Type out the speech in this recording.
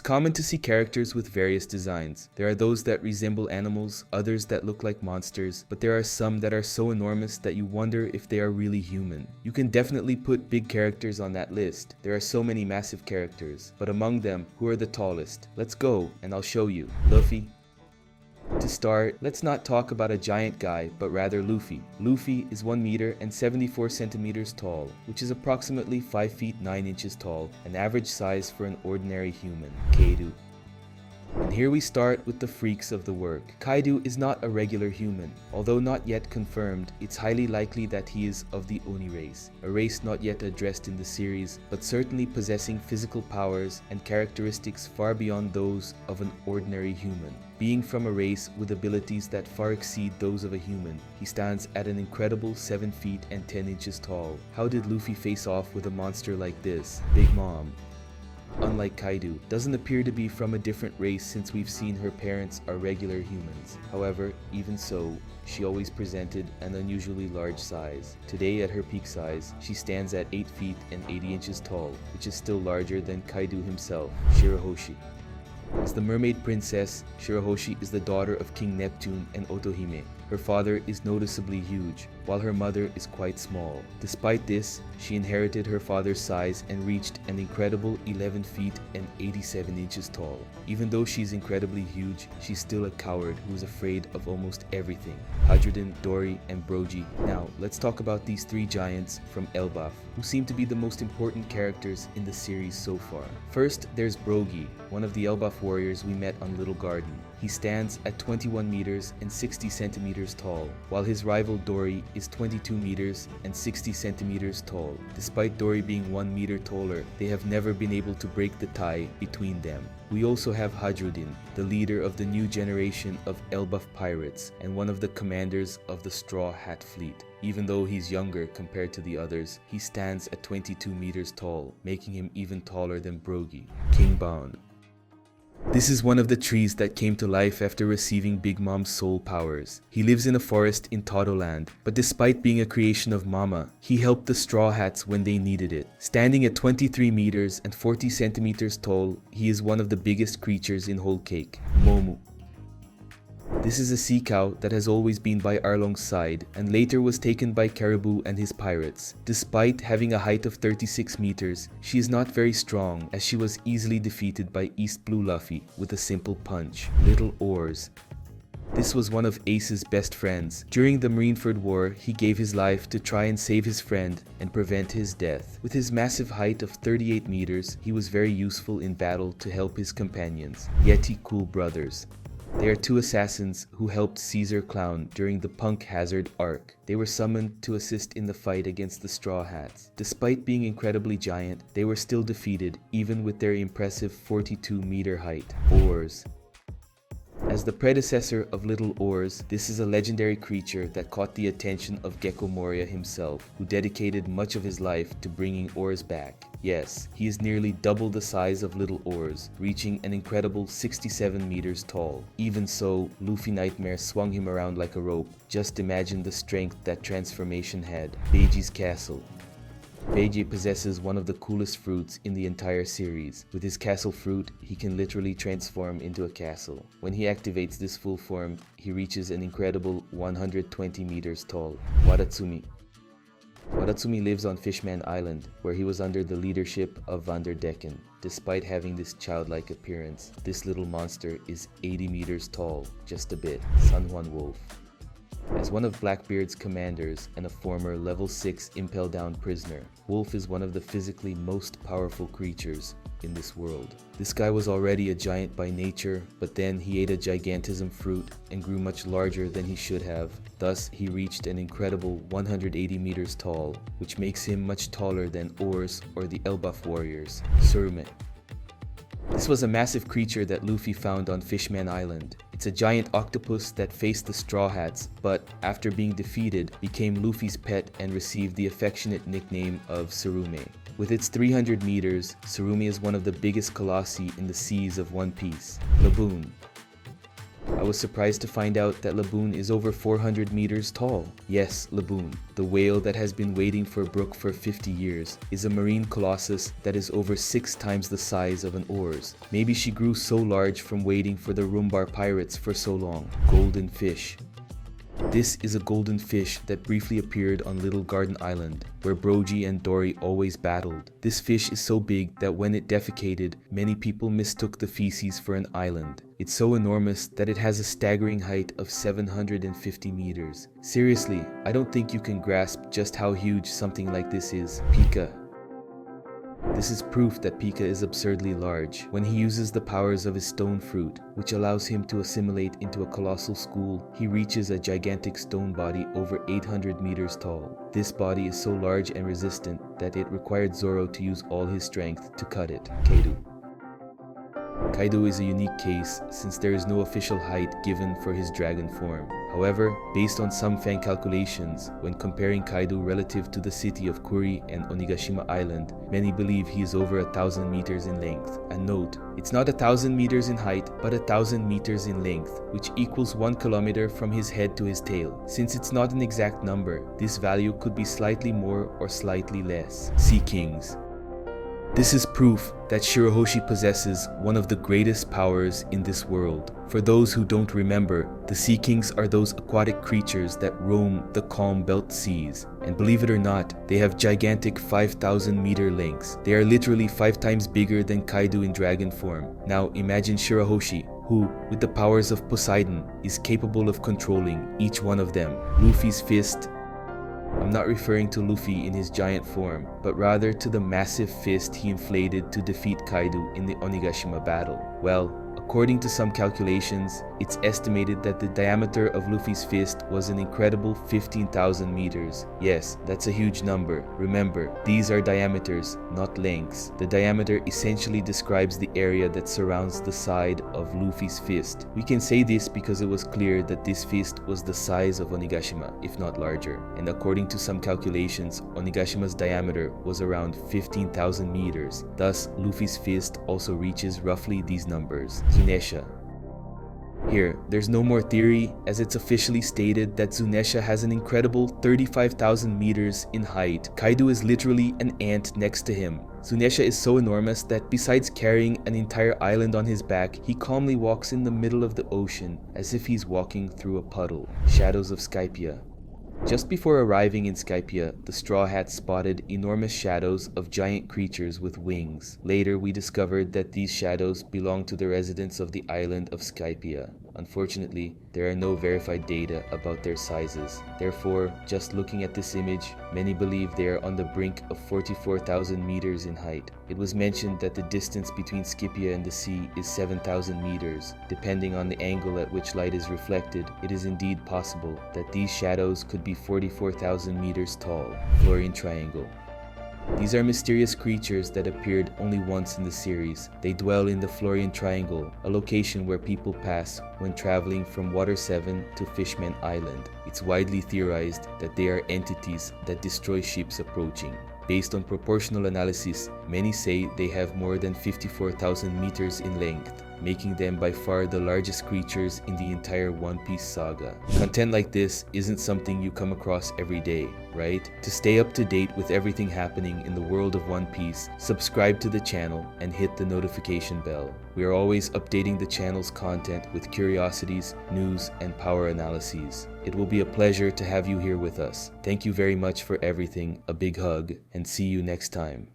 common to see characters with various designs. There are those that resemble animals, others that look like monsters, but there are some that are so enormous that you wonder if they are really human. You can definitely put big characters on that list. There are so many massive characters, but among them, who are the tallest? Let's go and I'll show you. Luffy. To start, let's not talk about a giant guy, but rather Luffy. Luffy is 1 meter and 74 centimeters tall, which is approximately 5 feet 9 inches tall, an average size for an ordinary human. Kaidou. And here we start with the freaks of the work. Kaidou is not a regular human. Although not yet confirmed, it's highly likely that he is of the Oni race, a race not yet addressed in the series, but certainly possessing physical powers and characteristics far beyond those of an ordinary human. Being from a race with abilities that far exceed those of a human, he stands at an incredible 7 feet and 10 inches tall. How did Luffy face off with a monster like this? Big Mom, unlike Kaidou, doesn't appear to be from a different race since we've seen her parents are regular humans. However, even so, she always presented an unusually large size. Today at her peak size, she stands at 8 feet and 80 inches tall, which is still larger than Kaidou himself, Shirahoshi. As the mermaid princess, Shirahoshi is the daughter of King Neptune and Otohime. Her father is noticeably huge, while her mother is quite small. Despite this, she inherited her father's size and reached an incredible 11 feet and 87 inches tall. Even though she's incredibly huge, she's still a coward who is afraid of almost everything. Hadroden, Dory, and Brogy. Now, let's talk about these 3 giants from Elbaf, who seem to be the most important characters in the series so far. First, there's Brogy, one of the Elbaf warriors we met on Little Garden. He stands at 21 meters and 60 centimeters tall, while his rival Dory is 22 meters and 60 centimeters tall. Despite Dory being 1 meter taller, they have never been able to break the tie between them. We also have Hadroden, the leader of the new generation of Elbaf pirates and one of the commanders of the Straw Hat Fleet. Even though he's younger compared to the others, he stands at 22 meters tall, making him even taller than Brogy. King Bon. This is one of the trees that came to life after receiving Big Mom's soul powers. He lives in a forest in Todoland, but despite being a creation of Mama, he helped the Straw Hats when they needed it. Standing at 23 meters and 40 centimeters tall, he is one of the biggest creatures in Whole Cake. Momu. This is a sea cow that has always been by Arlong's side and later was taken by Caribou and his pirates. Despite having a height of 36 meters, she is not very strong as she was easily defeated by East Blue Luffy with a simple punch. Little Oars. This was one of Ace's best friends. During the Marineford War, he gave his life to try and save his friend and prevent his death. With his massive height of 38 meters, he was very useful in battle to help his companions, Yeti Cool Brothers. They are 2 assassins who helped Caesar Clown during the Punk Hazard arc. They were summoned to assist in the fight against the Straw Hats. Despite being incredibly giant, they were still defeated even with their impressive 42-meter height. Oars. As the predecessor of Little Oars, this is a legendary creature that caught the attention of Gecko Moria himself, who dedicated much of his life to bringing Oars back. Yes, he is nearly double the size of Little Oars, reaching an incredible 67 meters tall. Even so, Luffy Nightmare swung him around like a rope. Just imagine the strength that transformation had. Beiji's Castle. Beiji possesses one of the coolest fruits in the entire series. With his castle fruit, he can literally transform into a castle. When he activates this full form, he reaches an incredible 120 meters tall. Wadatsumi. Wadatsumi lives on Fishman Island, where he was under the leadership of Vanderdecken. Despite having this childlike appearance, this little monster is 80 meters tall, just a bit. San Juan Wolf. As one of Blackbeard's commanders and a former level 6 impel down prisoner, Wolf is one of the physically most powerful creatures in this world. This guy was already a giant by nature, but then he ate a gigantism fruit and grew much larger than he should have. Thus, he reached an incredible 180 meters tall, which makes him much taller than Oars or the Elbaf warriors. Surume. This was a massive creature that Luffy found on Fishman Island. It's a giant octopus that faced the Straw Hats, but after being defeated, became Luffy's pet and received the affectionate nickname of Surume. With its 300 meters, Surume is one of the biggest colossi in the seas of One Piece. Laboon. I was surprised to find out that Laboon is over 400 meters tall. Yes, Laboon, the whale that has been waiting for Brook for 50 years, is a marine colossus that is over 6 times the size of an oars. Maybe she grew so large from waiting for the Rumbar pirates for so long. Golden fish. This is a golden fish that briefly appeared on Little Garden Island, where Brogy and Dory always battled. This fish is so big that when it defecated, many people mistook the feces for an island. It's so enormous that it has a staggering height of 750 meters. Seriously, I don't think you can grasp just how huge something like this is. Pika. This is proof that Pika is absurdly large. When he uses the powers of his stone fruit, which allows him to assimilate into a colossal school, he reaches a gigantic stone body over 800 meters tall. This body is so large and resistant that it required Zoro to use all his strength to cut it. Kaidou. Kaidou is a unique case since there is no official height given for his dragon form. However, based on some fan calculations, when comparing Kaidou relative to the city of Kuri and Onigashima Island, many believe he is over 1,000 meters in length. And note, it's not 1,000 meters in height, but 1,000 meters in length, which equals 1 kilometer from his head to his tail. Since it's not an exact number, this value could be slightly more or slightly less. Sea Kings. This is proof that Shirahoshi possesses one of the greatest powers in this world. For those who don't remember, the Sea Kings are those aquatic creatures that roam the calm belt seas. And believe it or not, they have gigantic 5,000 meter lengths. They are literally 5 times bigger than Kaidou in dragon form. Now imagine Shirahoshi, who, with the powers of Poseidon, is capable of controlling each one of them. Luffy's fist. I'm not referring to Luffy in his giant form, but rather to the massive fist he inflated to defeat Kaidou in the Onigashima battle. Well, according to some calculations, it's estimated that the diameter of Luffy's fist was an incredible 15,000 meters. Yes, that's a huge number. Remember, these are diameters, not lengths. The diameter essentially describes the area that surrounds the side of Luffy's fist. We can say this because it was clear that this fist was the size of Onigashima, if not larger. And according to some calculations, Onigashima's diameter was around 15,000 meters. Thus, Luffy's fist also reaches roughly these numbers. Zunesha. Here, there's no more theory, as it's officially stated that Zunesha has an incredible 35,000 meters in height. Kaidou is literally an ant next to him. Zunesha is so enormous that besides carrying an entire island on his back, he calmly walks in the middle of the ocean as if he's walking through a puddle. Shadows of Skypia. Just before arriving in Skypia, the Straw Hats spotted enormous shadows of giant creatures with wings. Later, we discovered that these shadows belong to the residents of the island of Skypia. Unfortunately, there are no verified data about their sizes. Therefore, just looking at this image, many believe they are on the brink of 44,000 meters in height. It was mentioned that the distance between Skypia and the sea is 7,000 meters. Depending on the angle at which light is reflected, it is indeed possible that these shadows could be 44,000 meters tall. Florian Triangle. These are mysterious creatures that appeared only once in the series. They dwell in the Florian Triangle, a location where people pass when traveling from Water 7 to Fishman Island. It's widely theorized that they are entities that destroy ships approaching. Based on proportional analysis, many say they have more than 54,000 meters in length, making them by far the largest creatures in the entire One Piece saga. Content like this isn't something you come across every day, right? To stay up to date with everything happening in the world of One Piece, subscribe to the channel and hit the notification bell. We are always updating the channel's content with curiosities, news, and power analyses. It will be a pleasure to have you here with us. Thank you very much for everything, a big hug, and see you next time.